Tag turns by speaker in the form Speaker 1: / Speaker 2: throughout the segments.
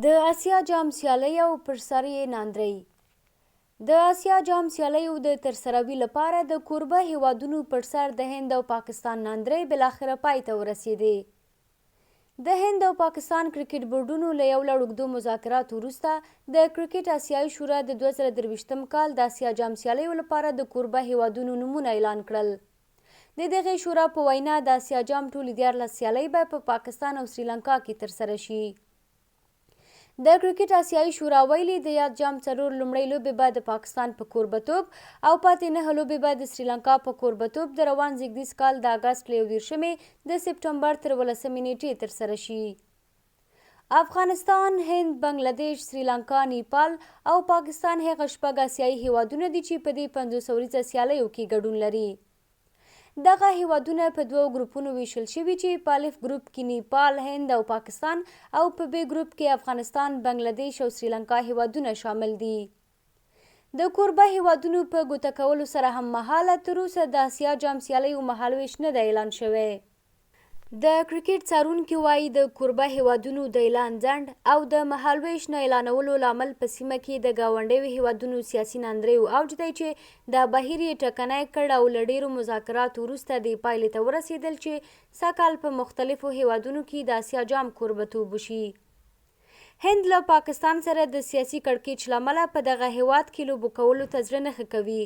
Speaker 1: د اسیا جام سیالۍ او پر سر یې ناندرۍ د اسیا جام سیالیو د ترسروي لپاره د کوربه هیوادونو پر سر د هند او پاکستان ناندرۍ بالاخره پای ته ورسېدې. د هند او پاکستان کرکټ بورډونو له یو لړ اوږدو مذاکراتو وروسته د کرکټ آسیایي شورا د 2023 کال د اسیا جام سیالیو لپاره د کوربه هیوادونو نومونه اعلان کړل. د دغې شورا په وینا د اسیا جام ټولې 14 سیالۍ به په پاکستان او سریلانکا کې ترسره شي. د کرکټ آسیایي شورا ویلي د یاد جام څلور لومړۍ لوبې به د پاکستان په کوربتوب او پاتې 9 لوبې به د سریلانکا په کوربتوب د روان زیږدیز کال د اګست له 21 د سپټمبر تر 18 نیټې ترسره شي. افغانستان، هند، بنګلادیش، سریلانکا، نیپال او پاکستان هغه شپږ آسیایي هیوادونه دي چې په دې 500 ورځه سیالیو کې ګډون لري. دغه هیوادونه په دوو ګروپونو ویشل شوي چې په الف ګروپ کې نیپال، هند او پاکستان او په بي ګروپ کې افغانستان، بنګلادیش او سریلانکا هیوادونه شامل دي. د کوربه هیوادونو په ګوته کولو سره هم مهاله تر اوسه د اسیا جام سیالیو مهالویش نه دی اعلان شوی. د کرکټ څارونکي وایي د کوربه هیوادونو د اعلان ځنډ او د مهالویش نه اعلانولو لامل په سیمه کې د ګاونډیو هیوادونو سیاسي ناندریو اوج دی چې دا بهیر یې ټکنی کړ او له ډیرو مذاکراتو وروسته دې پایلې ته ورسېدل چې سږکال په مختلفو هیوادونو کې د اسیا جام کوربتوب وشي. هند له پاکستان سره د سیاسي کړکېچ له امله په دغه هیواد کې لوبو کولو ته زړه نه ښه کوي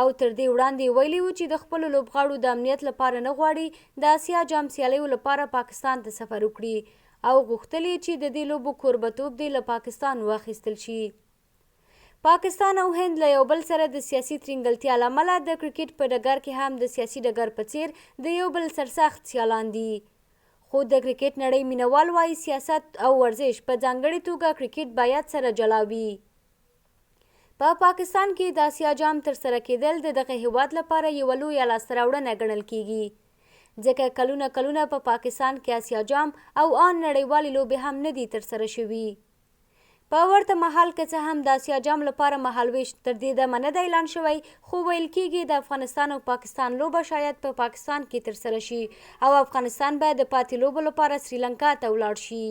Speaker 1: او تر دې وړاندې ویلي وو چې د خپلو لوبغاړو د امنیت لپاره نه غواړي د اسیا جام سیالیو لپاره پاکستان ته سفر وکړي او غوښتل یې چې د دې لوبو کوربتوب دې له پاکستان واخیستل شي. پاکستان او هند له یو بل سره د سیاسي ترینګلتیا له امله د کرکټ په ډګر کې هم د سیاسي ډګر په څیر د یو بل سرسخت سیالان دي. خو د کرکټ نړۍ مینوال وایي سیاست او ورزش په ځانګړې توګه کرکټ باید سره جلا وي. په پاکستان کې د اسیا جام ترسره کېدل د دغه هیواد لپاره یوه لویه لاسته راوړنه ګڼل کېږي ځکه کلونه په پاکستان کې اسیا جام او ان نړیوالې لوبې هم نه دي ترسره شوي. په ورته مهال که څه هم د اسیا جام لپاره مهالویش تر دې دمه نه دی اعلان شوی خو ویل کېږي د افغانستان او پاکستان لوبه شاید په پاکستان کې ترسره شي او افغانستان به د پاتې لوبو لپاره سریلانکا ته ولاړ شي.